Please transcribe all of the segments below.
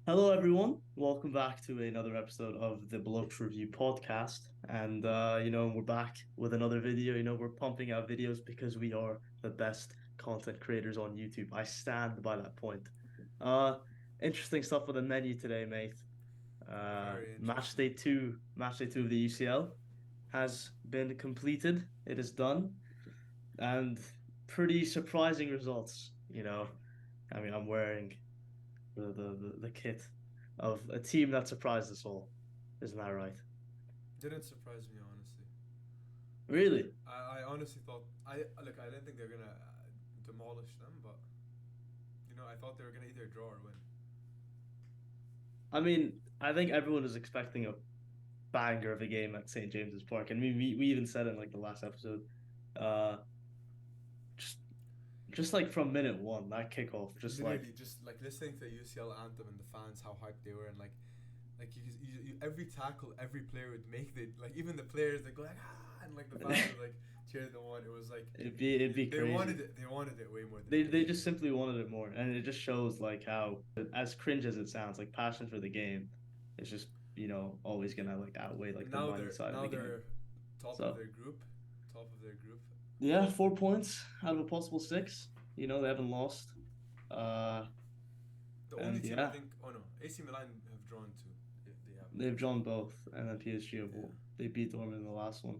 Hello, everyone. Welcome back to another episode of the Blokes Review podcast. And, we're back with another video. We're pumping out videos because we are the best content creators on YouTube. I stand by that point. Uh, Interesting stuff with the menu today, mate. Very interesting. Match day two of the UCL has been completed. It is done, and pretty surprising results. I'm wearing the kit of a team that surprised us all. Isn't that right? Didn't surprise me honestly. Really? I honestly thought I didn't think they're gonna demolish them, but I thought they were gonna either draw or win. I mean, I think everyone is expecting a banger of a game at St. James's Park. And we even said in like the last episode, uh just just like from minute one, that kickoff, just like Literally, just like listening to the UCL anthem and the fans, how hyped they were, and like you every tackle every player would make, they like even the players they go like and like the fans would like cheer them on. It was like it'd be they wanted crazy. it. They wanted it way more than They PSG just did. simply wanted it more. And it just shows like how, as cringe as it sounds, like passion for the game is just, always gonna like outweigh like the Now money they're side of now the game. they're top of So their group, top of their group. yeah, 4 points out of a possible six. They haven't lost. Uh, The only and team I yeah, think, oh no, AC Milan have drawn too. They haven't they've lost. drawn both, and then PSG Yeah, they beat Dortmund in the last one.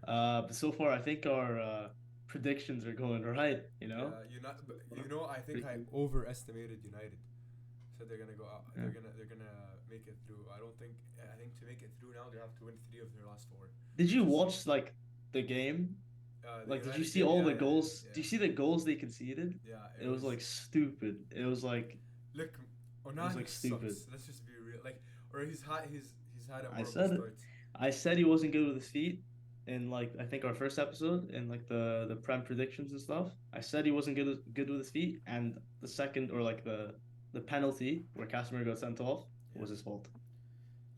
yeah, But so far, I think our predictions are going right. yeah. I think Pretty I good. overestimated United. Said they're gonna go out. Yeah. They're gonna make it through. I don't think. I think to make it through now, they have to win three of their last four, Did you which is watch like the game? the Like, did you United see game. all Yeah, the yeah, goals? Do you yeah, see the goals they conceded? yeah. It was like stupid. Look, It was Onana like stupid. sucks. Let's just be real. Like, or he's had a I horrible said it. start. I said he wasn't good with his feet in like I think our first episode in like the prem predictions and stuff. I said he wasn't good with his feet, and the second or like the penalty where Casemiro got sent off Yeah. was his fault.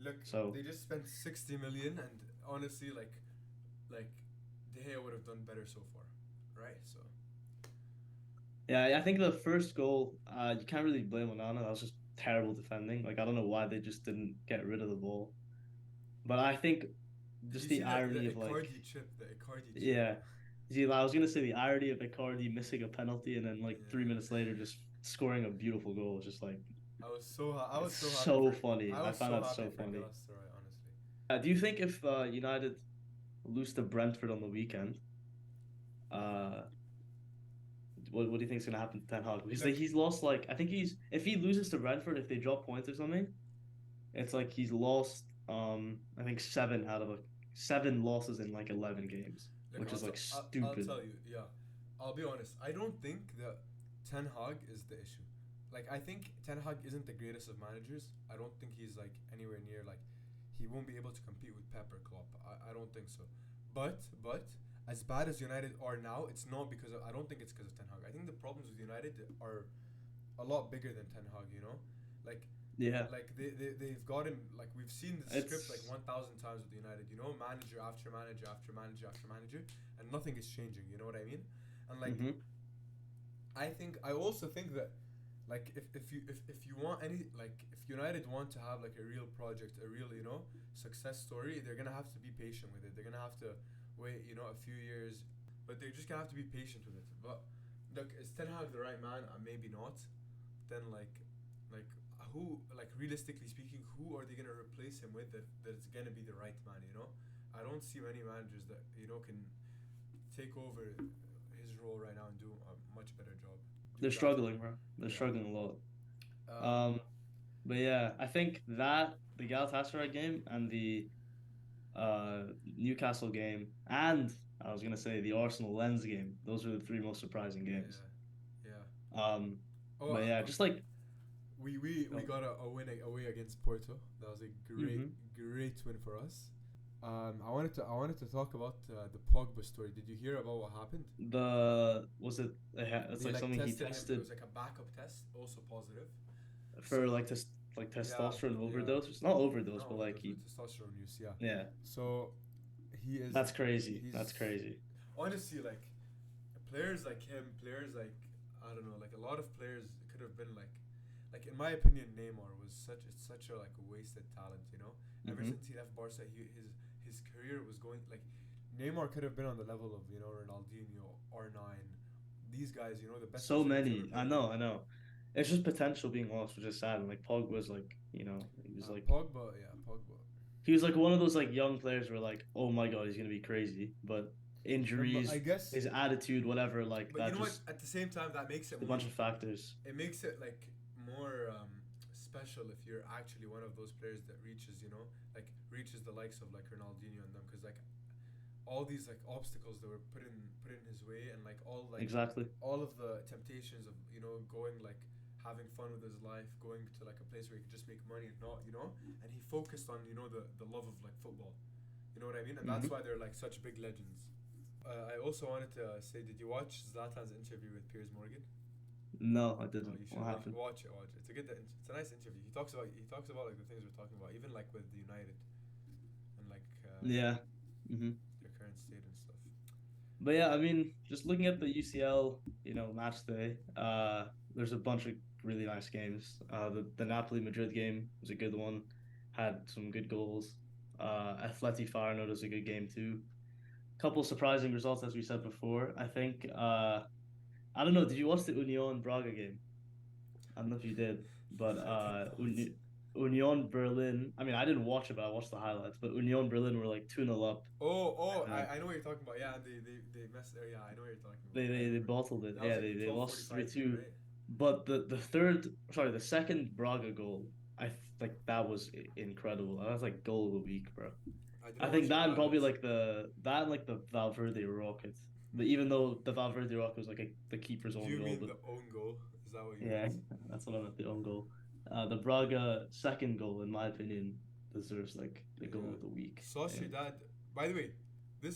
Look, they So just spent 60 million, and honestly, like De Gea would have done better so far, right? So yeah, I think the first goal, you can't really blame Onana. That was just terrible defending. Like I don't know why they just didn't get rid of the ball. But I think did just you the see the irony of like, Icardi chip? The Icardi chip. yeah. See, I was gonna say the irony of Icardi missing a penalty and then like 3 minutes Yeah, later just scoring a beautiful goal. It's just like I it's was so happy so for funny. I I was found so that happy so for funny. Galatasaray, honestly. Do you think if United lose to Brentford on the weekend, uh, what do you think is gonna happen to Ten Hag? Because like, Look, he's lost like I think he's if he loses to Brentford, if they drop points or something, it's like he's lost I think seven losses in like 11 games, look, which is like I'll stupid. tell you. Yeah, I'll be honest. I don't think that Ten Hag is the issue. Like, I think Ten Hag isn't the greatest of managers. I don't think he's like anywhere near like he won't be able to compete with Pep or Klopp. I don't think so. But as bad as United are now, it's not because I don't think it's because of Ten Hag. I think the problems with United are a lot bigger than Ten Hag. Like Yeah, they've gotten, like, we've seen the script like it's 1,000 times with United. Manager after manager after manager after manager, and nothing is changing. You know what I mean? And like hmm I also think that, like, if you want any, like, if United want to have like a real project, a real success story, they're gonna have to be patient with it. They're gonna have to wait a few years, but they're just gonna have to be patient with it. But look, is Ten Hag the right man? Maybe not. Then like who, like, realistically speaking, who are they gonna replace him with that's gonna be the right man? I don't see many managers that can take over his role right now and do a much better job. Do they're that. struggling, bro. They're Yeah. struggling a lot. Um. Um, but yeah, I think that the Galatasaray game and the Newcastle game, and I was gonna say the Arsenal Lens game. Those were the three most surprising games. Yeah. Yeah. Um, Oh, but yeah, just like we oh, got a win away against Porto. That was a hmm great win for us. I wanted to talk about the Pogba story. Did you hear about what happened? the was it? It's They like like something he tested him. It was tested like a backup test, also positive. for like So this like yeah, testosterone yeah, overdose. It's not overdose, not but like overdose, but he, testosterone use. Yeah. yeah, So he is that's crazy. That's he's crazy. honestly, like, players like him, players like, I don't know, like a lot of players could have been like, like in my opinion, Neymar was such a like wasted talent. You know, ever Mm-hmm. since he left Barca, his career was going like Neymar could have been on the level of Ronaldinho, R9, these guys. You know, the best So defenders ever many. I played the know, game. I know. It's just potential being lost, which is sad. And like Pog was like, he was like Pogba, yeah, Pogba. he was like one of those like young players where like, oh my God, he's gonna be crazy. But But I injuries, guess, his attitude, whatever, like but you that know what? just At the same time, that makes it a more. bunch of factors. It makes it like more special if you're actually one of those players that reaches the likes of like Ronaldinho and them, because like all these like obstacles that were put in his way, and like Exactly. all of the temptations of going like having fun with his life, going to like a place where he could just make money and not and he focused on the love of like football. You know what I mean? And Hmm. that's why they're like such big legends. I also wanted to say, did you watch Zlatan's interview with Piers Morgan? No, I Oh, didn't. you should What happened? watch it. Watch it. It's a nice interview. He talks about like the things we're talking about, even like with the United and like Yeah. Hmm. their current state and stuff. But yeah, I mean, just looking at the UCL, match day, there's a bunch of really nice games. The Napoli Madrid game was a good one, had some good goals. Atleti Feyenoord was a good game too. Couple surprising results as we said before. I think I don't know. Did you watch the Union Braga game? I don't know if you did, but I did not. Union Berlin. I mean, I didn't watch it, but I watched the highlights. But Union Berlin were like 2-0 up, Oh, and I know what you're talking about. Yeah, they messed there. Yeah, I know what you're talking about. they I they, they remember. bottled it. That was Yeah, like the they lost 12:45 game, 3-2. right? But the second Braga goal, like that was incredible. That was like goal of the week, bro. I I didn't think watch the that and probably highlights. like the Valverde rocket. But even though the Valverde rocket was like the keeper's Do own you goal, mean but the own goal? Is that what you yeah, meant? that's what I meant. The own goal. The Braga second goal, in my opinion, deserves like the goal Yeah. of the week. And Sociedad. By the way, the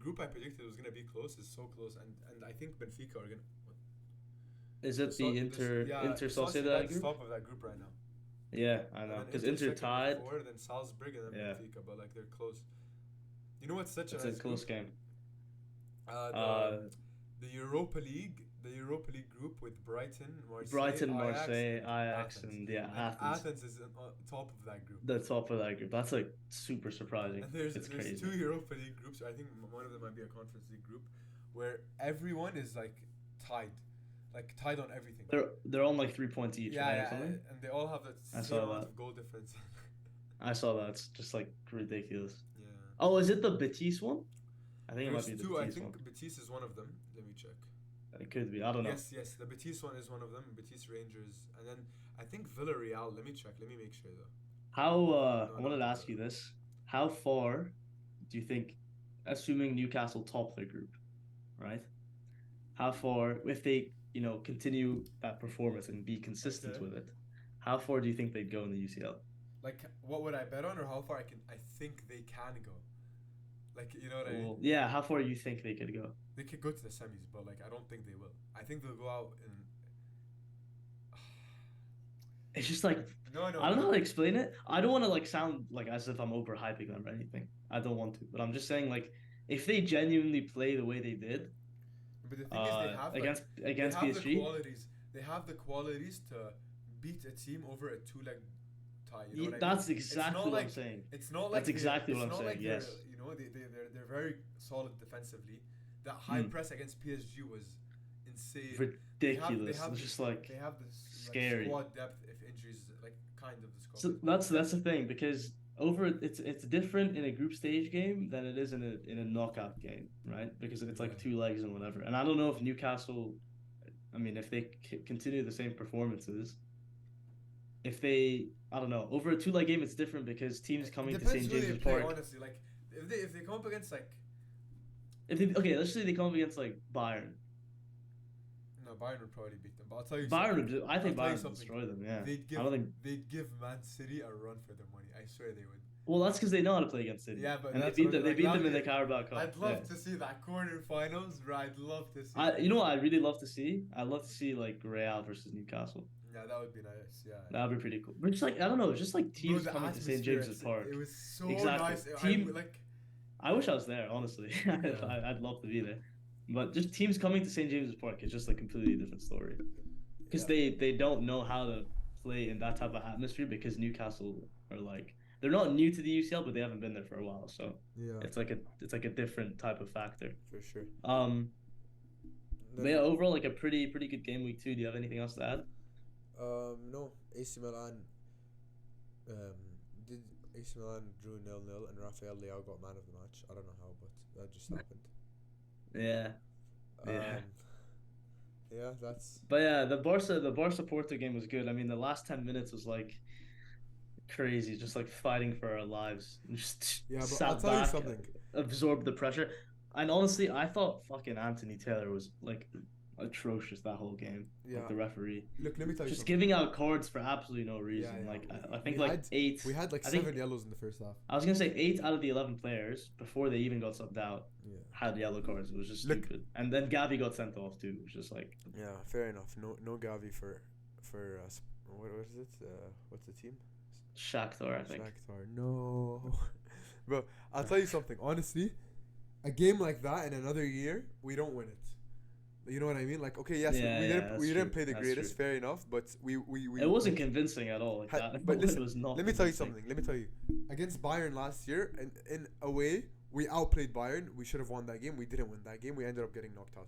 group I predicted was gonna be close, is so close, and I think Benfica are gonna. is it the Yeah, Inter Sociedad Sociedad is group? top of that group right now, Yeah, I and know. then Because Inter Inter second with tied. 4, then Salzburg, and then Yeah, Benfica. But like they're close. You know what's such a it's a nice close group? game. Uh, the Uh, the Europa League group with Brighton, Marseille, Brighton, Ajax, Marseille, and Ajax, Athens. and yeah, Like Athens. Athens is on top of that group. The top of that group. That's like super surprising. And It's there's crazy. two Europa League groups. I think one of them might be a Conference League group, where everyone is tied, like tied on everything. They're on like 3 points each, Yeah, right, or yeah, something. and they all have the I same saw amount that. of goal difference. I saw that. It's just like ridiculous. Yeah. Oh, is it the Betis one? I think it might There's be the two. I Betis one. think Betis is one of them. Let me check. It could be. I don't know. Yes. The Betis one is one of them. Betis Rangers, and then I think Villarreal. Let me check. Let me make sure though. How No, I not wanted to ask you this. How far do you think, assuming Newcastle top their group, right? How far, if they, continue that performance and be consistent Okay. with it, how far do you think they'd go in the UCL? Like, what would I bet on, or how far I think they can go? Like, you know what I mean? Well, yeah, how far you think they could go? They could go to the semis, but like I don't think they will. I think they'll go out in. It's just like No, I don't know no. how to explain it. I don't want to like sound like as if I'm overhyping them or anything. I don't want to, but I'm just saying like if they genuinely play the way they did But the thing is, they against have the PSG, qualities. They have the qualities to beat a team over a two-leg tie. You know what I mean? that's exactly what I'm saying. It's not That's like exactly what it's I'm not saying. like Yes. they're very solid defensively. That high Hmm. press against PSG was insane. Ridiculous. They have It's just like they have this like scary. squad depth if injuries like kind of the squad. So that's the thing because it's different in a group stage game than it is in a knockout game, right? Because it's Yeah. like two legs and whatever. And I don't know if Newcastle, I mean, if they continue the same performances, if they, I don't know, over a two-leg game, it's different because teams It coming to depends St. who they James's play, Park. honestly. Like if they come up against like If they okay, let's say they come up against like Bayern. no, Bayern would probably beat them. But I'll tell you Bayern, something. I think I'll tell you Bayern would something. destroy them. Yeah, They'd I don't think. they'd give Man City a run for their money. I swear they would. Well, that's because they know how to play against City. Yeah, but And they that's beat what I them. mean. They Like beat that them would in the be, Carabao Cup. I'd Yeah. love to see that quarterfinals, bro. I'd love to see You that. know what I'd really love to see? I'd love to see like Real versus Newcastle. Yeah, that would be nice. Yeah. That'd be pretty cool. But just like I don't know, just like Bro, teams the coming to St. atmosphere James's Park. it was so Exactly. nice. Like I wish I was there, honestly. yeah. I'd love to be there. But just teams coming to St. James's Park is just a completely different story. Because Yeah. they don't know how to play in that type of atmosphere because Newcastle are like they're not new to the UCL, but they haven't been there for a while, so Yeah, it's like a different type of factor. for sure. Um, but yeah, Then overall like a pretty good game week 2. Do you have anything else to add? no, AC Milan um did AC Milan drew 0-0 and Rafael Leao got man of the match. I don't know how, but that just happened. Yeah, yeah. Um, yeah, that's But yeah, the Barca Porto game was good. I mean, the last 10 minutes was like crazy, just like fighting for our lives. Just yeah. But I'll sat tell you back, something. absorbed the pressure. And honestly, I thought fucking Anthony Taylor was like atrocious that whole game. Like Yeah, the referee, look, let me tell you just something. giving out cards for absolutely no Yeah, reason. yeah. Like I We think like had eight. we had like I think 7 yellows in the first half. I was gonna say 8 out of the 11 players before they even got subbed out Yeah. had yellow cards. It was just Look, stupid. And then Gavi got sent off too. It was just like yeah, fair enough. No Gavi for what was it? What's the team? Shakhtar, I think. Shakhtar. No, bro. I'll tell you something. Honestly, a game like that in another year, we don't win it. You know what I mean? Like, okay, yes, Yeah, we yeah, didn't that's we didn't true. play the That's greatest, true. fair enough, but we It wasn't convincing at all. Like that. but listen, It was not let me tell you convincing. something. Let me tell you. Against Bayern last year, in a way, we outplayed Bayern. We should have won that game. We didn't win that game. We ended up getting knocked out.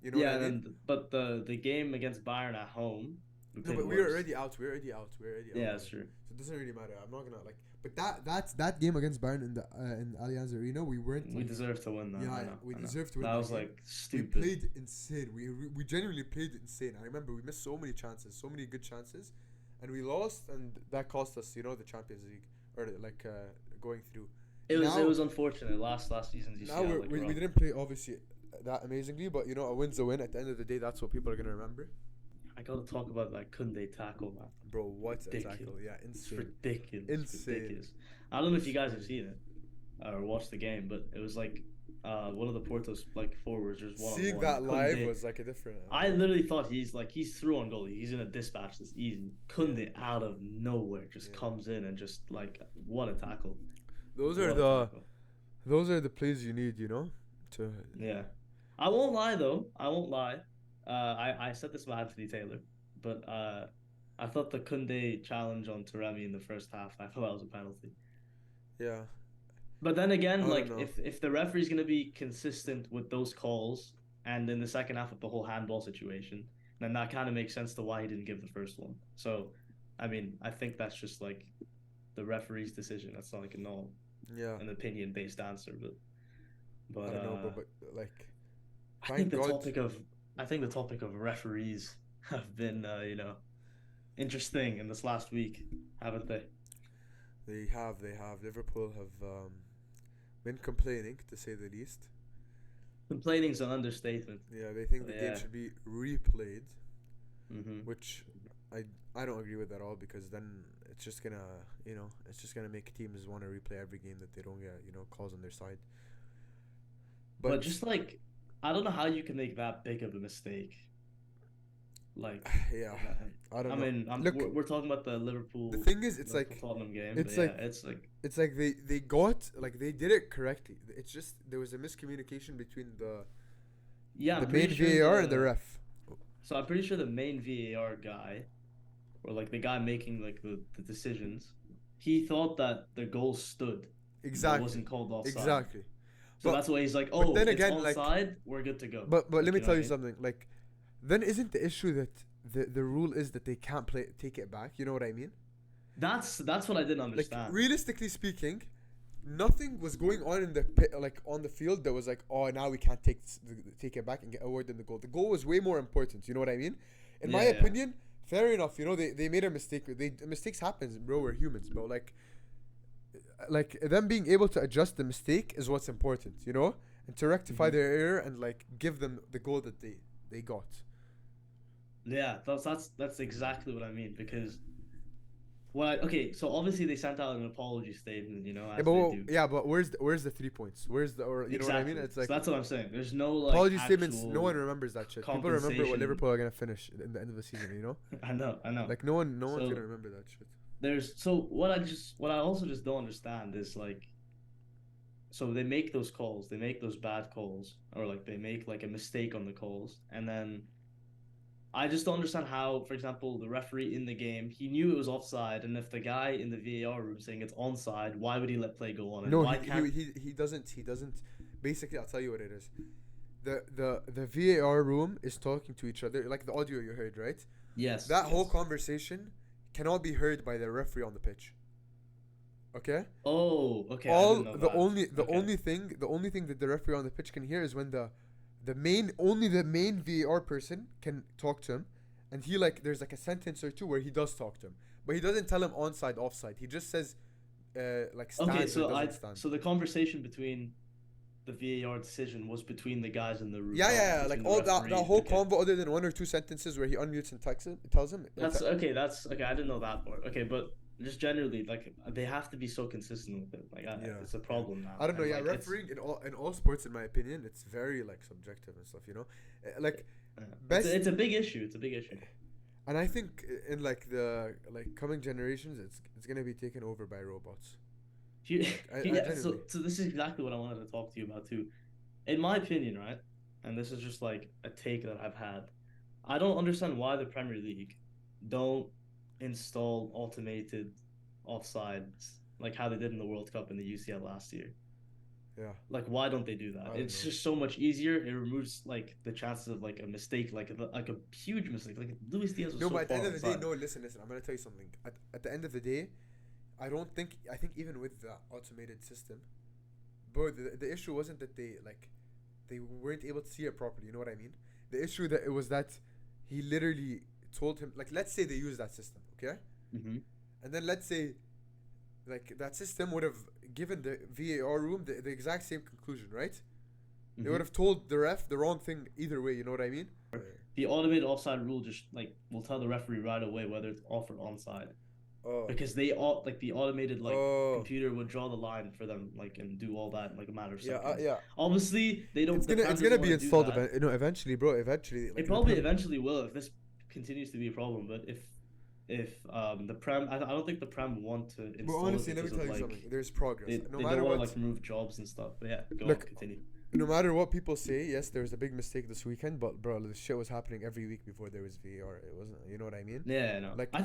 You know Yeah, what I mean? and but the game against Bayern at home, we No, played but we were worse. already out. We're already out. We're already out. Yeah, Already. that's true. So it doesn't really matter. I'm not gonna like. But that game against Bayern in Allianz Arena, we weren't. We Like, deserved to win that. yeah, I know, we I know. deserved to win. That That was game. like We stupid. played insane. We genuinely played insane. I remember we missed so many chances, so many good chances, and we lost, and that cost us, the Champions League or like going through. It Now was unfortunate last season's now UCL. Like, we didn't play obviously that amazingly, but a win's a win. At the end of the day, that's what people are gonna remember. I gotta talk about that Kunde tackle, man. Bro, what's a Ridiculous. tackle? Yeah, It's insane. ridiculous. Insane. Ridiculous. I don't know if you guys have seen it or watched the game, but it was like one of the Porto's like forwards just one Seeing on that one. live Kunde, was like a different. I literally thought he's through on goalie. He's gonna dispatch this easy. Kunde out of nowhere just Yeah. comes in and just like what a tackle. Those What are a the tackle. those are the plays you need, to. Yeah. I won't lie though. I won't lie. I said this about Anthony Taylor, but I thought the Kunde challenge on Taremi in the first half, I thought that was a penalty. Yeah, But then I again, don't like know. if the referee's gonna be consistent with those calls and in the second half of the whole handball situation, then that kind of makes sense to why he didn't give the first one. So, I mean, I think that's just like the referee's decision. That's not like Yeah, an opinion based answer, but I don't know, but like, I think thank God the topic of referees have been interesting in this last week, haven't they? they have Liverpool have been complaining to say the least. Complaining is an understatement. Yeah, they think the game Yeah. should be replayed, Mm-hmm. which I don't agree with at all because then it's just gonna make teams want to replay every game that they don't get calls on their side. But just like, I don't know how you can make that big of a mistake. Like, yeah, I don't I know. mean, Look, we're talking about the Liverpool the thing is, it's Liverpool like Tottenham game, it's but yeah, like it's like they got like they did it correctly. It's just there was a miscommunication between the yeah, I'm the pretty main sure VAR and the ref. So I'm pretty sure the main VAR guy, or like the guy making like the decisions, he thought that the goal stood. It Exactly. wasn't called offside. Exactly. So But that's why he's like, but oh, then it's again, like- onside, we're good to go. but Like, let me know tell what you I mean? something. Like, then isn't the issue that the rule is that they can't take it back? You know what I mean? That's what I didn't Like understand. realistically speaking, nothing was going on in the on the field that was like, oh, now we can't take it back and get awarded the goal. The goal was way more important. You know what I mean? In my Yeah, yeah. opinion, fair enough. They made a mistake. Mistakes happens, bro. We're humans, bro. Like them being able to adjust the mistake is what's important. And to rectify Mhm. their error and like give them the goal that they got. Yeah, that's exactly what I mean because okay, so obviously they sent out an apology statement, Yeah, as but they do. where's the 3 points? Where's the or you know what I mean? It's like So that's what I'm saying. There's no like apology statements. No actual- one remembers that shit. People remember what compensation. Liverpool are gonna finish in the end of the season. I know. Like no one's So- gonna remember that shit. What I also just don't understand is like, so they make those calls, they make those bad calls, or like they make like a mistake on the calls, and then I just don't understand how, for example, the referee in the game, he knew it was offside, and if the guy in the VAR room saying it's onside, why would he let play go on? And No, why can't he doesn't. Basically, I'll tell you what it is. The VAR room is talking to each other, like the audio you heard, right? Yes. That whole Yes. conversation cannot be heard by the referee on the pitch. Okay? Oh, okay. I All didn't know the that. only the Okay. only thing that the referee on the pitch can hear is when the main VAR person can talk to him, and he like there's like a sentence or two where he does talk to him, but he doesn't tell him onside offside. He just says like Okay, stands or doesn't stand. so the conversation between the VAR decision was between the guys in the room, Yeah, not yeah, yeah. Like between the all that referee. whole Okay. convo, other than one or two sentences where he unmutes and tells him. That's okay. That's okay. I didn't know that part. Okay, but just generally, like they have to be so consistent with it. Like Yeah, it's a yeah. problem now. I don't know. And Yeah, like refereeing in all sports, in my opinion, it's very like subjective and stuff. You know, like best. it's a big issue. It's a big issue. And I think in like the like coming generations, it's gonna be taken over by robots. I Yeah. genuinely. So this is exactly what I wanted to talk to you about too. In my opinion, right, and this is just like a take that I've had. I don't understand why the Premier League don't install automated offsides like how they did in the World Cup in the UCL last year. Yeah, Like, why don't they do that? I don't It's know. just so much easier. It removes like the chances of like a mistake, like a huge mistake. Like Luis Diaz was No, so but at the far end of the day, offside. no. Listen. I'm gonna tell you something. At the end of the day, I think even with the automated system, bro, the issue wasn't that they weren't able to see it properly. You know what I mean? The issue that it was that he literally told him, like, let's say they use that system, okay? Mm-hmm. And then let's say like that system would have given the VAR room the exact same conclusion, right? They Mm-hmm. would have told the ref the wrong thing either way. You know what I mean? The automated offside rule just like will tell the referee right away whether it's off or onside Oh, because they all like the automated like oh, computer would draw the line for them like and do all that in like a matter of yeah, seconds. yeah. Obviously, they don't. The Prem It's doesn't gonna be want to do installed that. eventually, bro. Eventually, It like the probably Prem. eventually will if this continues to be a problem. But if the Prem, I don't think the Prem want to But install it honestly, let me because tell of you like something. There's progress. No they matter don't want to what, like remove jobs and stuff. But yeah, go on, look, continue. no matter what people say, yes, there was a big mistake this weekend, but bro, this shit was happening every week before there was VAR. It wasn't. You know what I mean? Yeah, no. Like, I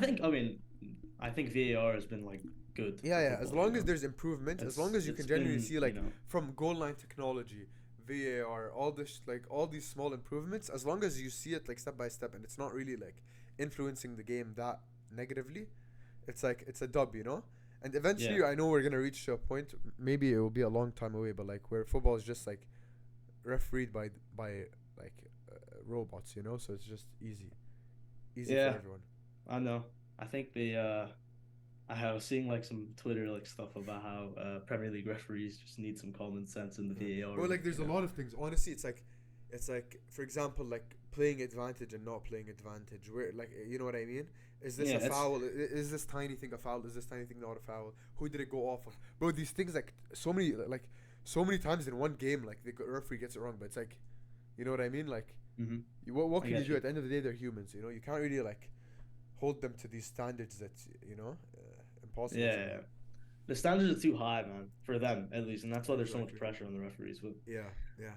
think VAR has been like good yeah, for yeah. As football, long as there's improvement, as long as you it's can genuinely been, see like you know, from goal line technology, VAR, all this like all these small improvements, as long as you see it like step by step, and it's not really like influencing the game that negatively, it's like it's a dub, you know. And eventually, yeah. I know we're gonna reach a point. Maybe it will be a long time away, but like where football is just like refereed by like robots, you know. So it's just easy Yeah, for everyone. I know. I think I was seeing like some Twitter like stuff about how Premier League referees just need some common sense in the VAR. Well, like there's a lot of things. Honestly, it's like for example, like playing advantage and not playing advantage. Where like you know what I mean? Is this Yeah, a it's foul? Is this tiny thing a foul? Is this tiny thing not a foul? Who did it go off of? Bro, these things like so many times in one game, like the referee gets it wrong. But it's like, you know what I mean? Like, mm-hmm. what I can you get do? you. At the end of the day, they're humans. You know, you can't really like hold them to these standards that's impossible Yeah, to yeah, do. yeah. The standards are too high, man, for them at least, and that's why there's so much Exactly. pressure on the referees. But Yeah, yeah.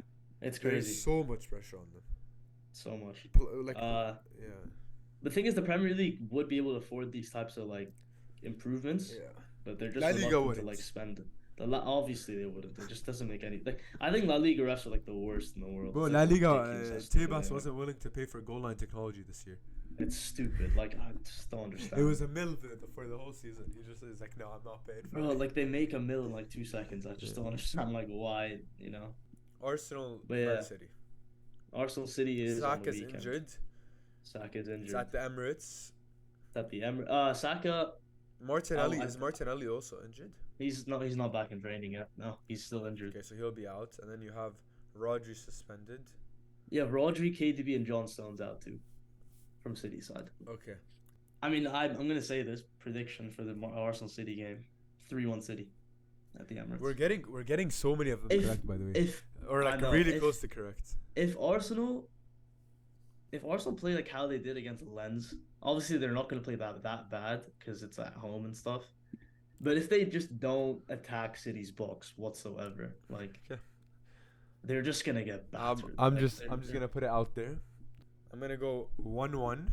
it's There's crazy, so much pressure on them. so much. Like, Uh, yeah, the thing is, the Premier League would be able to afford these types of like improvements, yeah. but they're La just Liga reluctant to wouldn't. like spend. Obviously they wouldn't. It just doesn't make any like. I think La Liga refs are like the worst in the world. Bro, It's La like Liga, ridiculous how stupid Tebas they are. wasn't willing to pay for goal line technology this year. It's stupid. Like I just don't It understand. was a mil for the whole season. He just is like, no, I'm not paying for Bro, it. like they make a mil in like 2 seconds. I just don't understand like why, you know. Arsenal, But Man yeah, City. Arsenal City is on the Saka's weekend. injured. Saka's It's injured. at the Emirates. It's at the Saka. Martinelli I, is Martinelli also injured? he's not back in training yet. No, he's still injured. Okay, so he'll be out, and then you have Rodri suspended. Yeah, Rodri, KDB, and John Stones out too, from City side. Okay. I mean, I'm gonna say this prediction for the Arsenal City game: 3-1 City at the Emirates. We're getting so many of them If correct, by the way, if or I like know, really close to correct. if Arsenal play like how they did against Lens, obviously they're not gonna play that bad because it's at home and stuff. But if they just don't attack City's box whatsoever, like Okay. they're just gonna get battered. I'm Like, just gonna put it out there. I'm gonna go 1-1.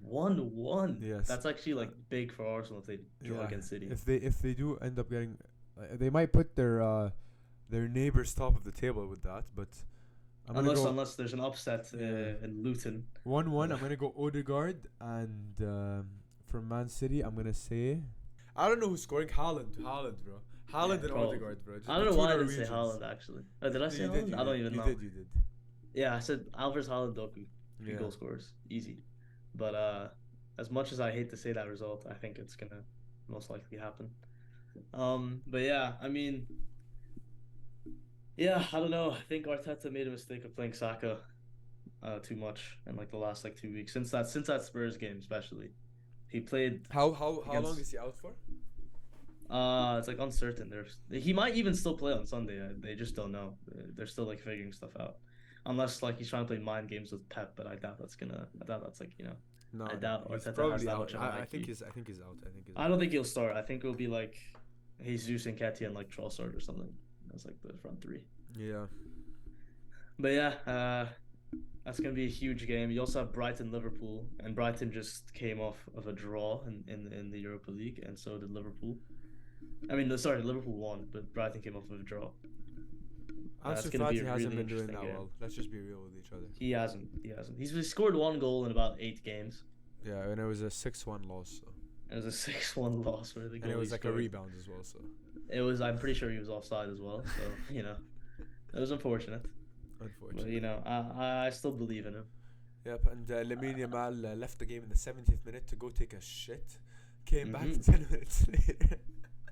1-1. Yes. That's actually like big for Arsenal if they draw against City. If they do end up getting, they might put their neighbors top of the table with that. But unless there's an upset in Luton. 1-1. I'm gonna go Odegaard, and from Man City, I'm gonna say, I don't know who's scoring. Haaland, bro. Haaland and Odegaard, bro. I don't know why I didn't say Haaland actually. Did I say Haaland? I don't even know. You did. Yeah, I said Alvarez, Haaland, Doku. 3 goal scorers, easy. But as much as I hate to say that result, I think it's gonna most likely happen. But yeah, I mean, I don't know. I think Arteta made a mistake of playing Saka too much in like the last like 2 weeks since that Spurs game especially. He played. How long is he out for? It's like uncertain. He might even still play on Sunday. They just don't know. They're still like figuring stuff out. Unless like he's trying to play mind games with Pep, but I doubt that's like No, I doubt he's Arteta probably has that out. much of an I IQ. think he's out. I don't think he'll start. I think it'll be like Jesus and Nketiah and like Trossard or something. That's like the front three. Yeah. But yeah, that's gonna be a huge game. You also have Brighton Liverpool, and Brighton just came off of a draw in the Europa League, and so did Liverpool. I mean, sorry, Liverpool won, but Brighton came off of a draw. Ansu Fati hasn't been doing that well. Let's just be real with each other. He hasn't. He's scored 1 goal in about 8 games. Yeah, and it was a 6-1 loss. So. It was a 6-1 loss where the goal. And it was like scored. a rebound as well. So. It was. I'm pretty sure he was offside as well. So it was unfortunate. But I still believe in him. Yep, and Lamine Yamal left the game in the 70th minute to go take a shit. Came back 10 minutes later.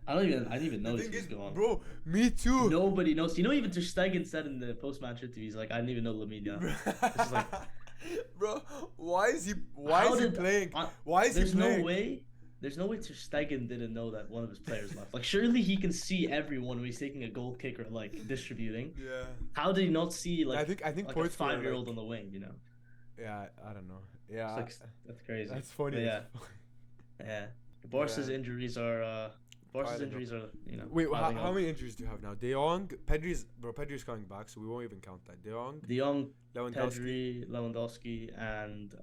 I didn't even notice he was gone. Bro, me too. Nobody knows. Even Ter Stegen said in the post-match interview, he's like, I didn't even know Lamine Yamal. It's like, bro, why is he playing? Why is he playing? There's no way Ter Stegen didn't know that one of his players left. Like, surely he can see everyone when he's taking a goal kick or like distributing. Yeah. How did he not see like I think like a 5-year-old on the wing? Yeah, I don't know. Yeah, that's crazy. That's funny. But yeah. Barca's injuries are. Wait, how many injuries do you have now? De Jong, Pedri's coming back, so we won't even count that. De Jong, Lewandowski, and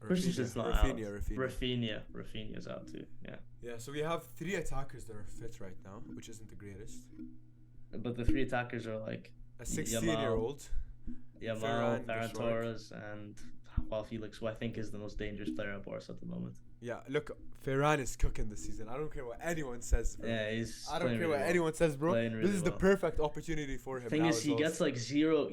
Christensen's not out. Rafinha's out too. Yeah. Yeah, so we have 3 attackers that are fit right now, which isn't the greatest. But the 3 attackers are like a 16-year-old, Yamal, Ferran Torres, and Joao Felix, who I think is the most dangerous player at Barca at the moment. Yeah, look, Ferran is cooking this season. I don't care what anyone says, bro. Yeah, I don't care what anyone says, bro. This is the perfect opportunity for him. Thing is, he gets like zero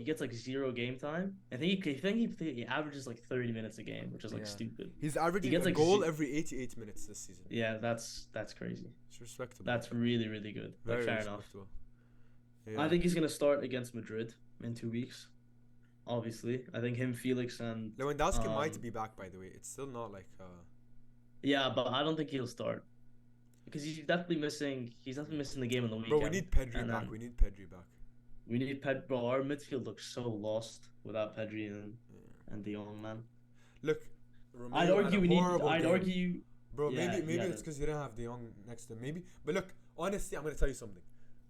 game time. I think he averages like 30 minutes a game, which is like stupid. He's averaging a goal every 88 minutes this season. Yeah, that's crazy. It's respectable. That's really, really good. Very fair enough. Yeah. I think he's gonna start against Madrid in 2 weeks. Obviously, I think him, Felix, and Lewandowski might be back. By the way, it's still not like. Yeah, but I don't think he'll start because he's definitely missing. He's definitely missing the game on the weekend. Bro, we need Pedri back. We need Pedri. Bro, our midfield looks so lost without Pedri and De Jong, man. Look, I'd argue. Bro, maybe it's because you don't have De Jong next to him. Maybe, but look, honestly, I'm gonna tell you something,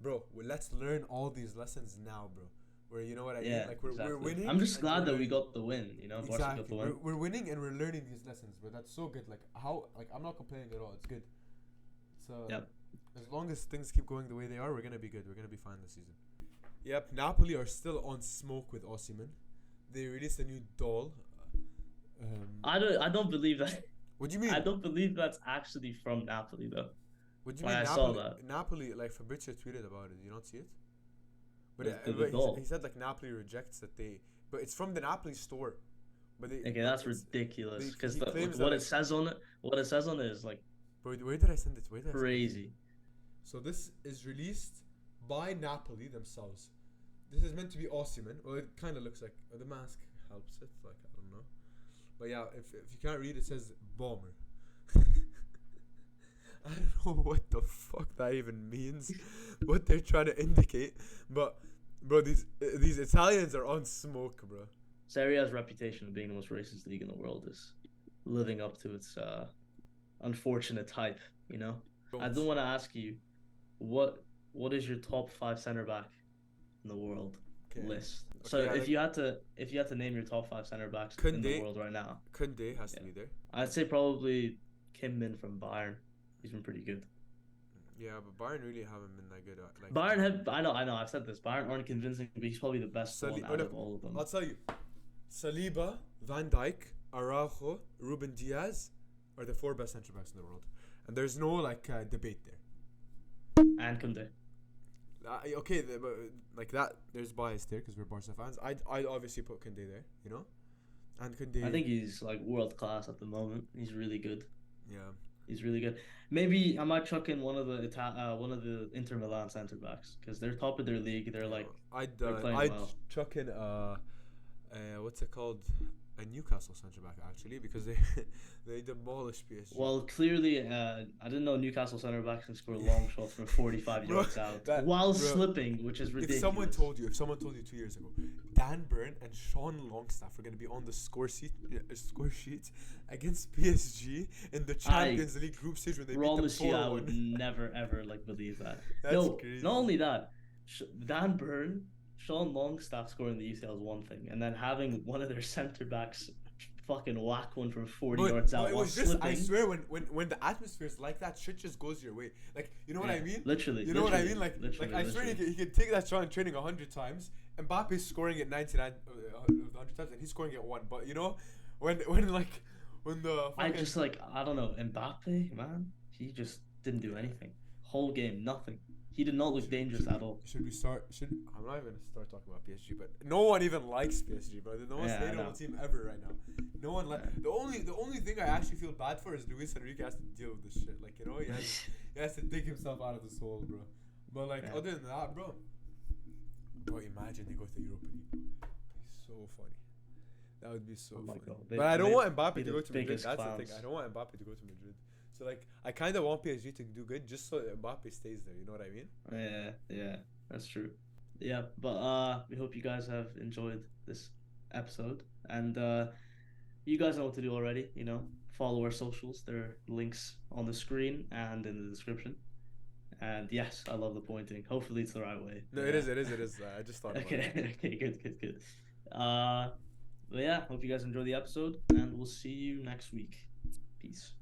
bro. Let's learn all these lessons now, bro. Where you know what I mean? Like we're winning. I'm just glad that we got the win. Exactly. Got the win. We're winning and we're learning these lessons, bro. That's so good. Like I'm not complaining at all. It's good. So as long as things keep going the way they are, we're gonna be good. We're gonna be fine this season. Yep. Napoli are still on smoke with Osimhen. They released a new doll. I don't believe that. What do you mean? I don't believe that's actually from Napoli though. What do you mean? I saw that. Napoli, like Fabrizio tweeted about it. You don't see it? But he said like Napoli rejects that but it's from the Napoli store. But that's ridiculous because what it says on it is like. Bro, where did I send it? Crazy. So this is released by Napoli themselves. This is meant to be Osimhen. Well, it kind of looks like the mask helps it. Like I don't know, but yeah, if you can't read, it says bomber. I don't know what the fuck that even means, what they're trying to indicate, but bro, these Italians are on smoke, bro. Serie A's reputation of being the most racist league in the world is living up to its unfortunate hype, I do want to ask you, what is your top 5 center back in the world list? So Okay, yeah, if you had to name your top five center backs in the Kunde. world right now, Kunde has to yeah, be there. I'd say probably Kim Min from Bayern. He's been pretty good. Yeah, but Bayern really haven't been that good. Bayern have I know I've said this. Bayern aren't convincing, but he's probably the best one out Look, of all of them. I'll tell you, Saliba, Van Dijk, Araujo, Ruben Diaz are the 4 best centre backs in the world, and there's no debate there. And Kunde. Okay, but like that, there's bias there because we're Barca fans. I'd obviously put Kunde there, you know, and Kunde. I think he's like world class at the moment. He's really good. Yeah. He's really good. Maybe I might chuck in one of the Inter Milan centre backs because they're top of their league. They're like they're playing I'd well. chuck in what's it called, a Newcastle centre back actually, because they they demolished PSG. Well, clearly, I didn't know Newcastle centre backs can score long shots from 45 yards out while slipping, which is ridiculous. If someone told you 2 years ago, Dan Burn and Sean Longstaff are going to be on the score sheet against PSG in the Champions League group stage when they beat them 4-1. I would never ever believe that. That's crazy. Not only that, Dan Burn, Sean Longstaff scoring the UCL is one thing, and then having one of their centre backs fucking whack one from 40 yards out while slipping. I swear, when the atmosphere is like that, shit just goes your way. Like, you know what I mean? Literally. You know what I mean? Like I swear he could take that shot in training 100 times. Mbappe's scoring it 99 100 times, and he's scoring it 1. But you know, when the I just I don't know, Mbappe, man, he just didn't do anything. Whole game, nothing. He did not look dangerous at all. I'm not even gonna start talking about PSG, but no one even likes PSG, bro. They're the most hateable team ever right now. No one the only thing I actually feel bad for is Luis Enrique has to deal with this shit. Like, you know, he has to dig himself out of this hole, bro. But other than that, bro, imagine they go to the Europa League, bro. It'd be so funny. That would be so funny. But I don't want Mbappe to go to Madrid. That's the thing. I don't want Mbappe to go to Madrid. So I kind of want PSG to do good just so that Mbappe stays there. You know what I mean? Yeah, that's true. Yeah, but we hope you guys have enjoyed this episode, and you guys know what to do already. You know, follow our socials. There are links on the screen and in the description. And yes, I love the pointing. Hopefully, it's the right way. No, it is. I just thought. Okay, good. But yeah, hope you guys enjoy the episode, and we'll see you next week. Peace.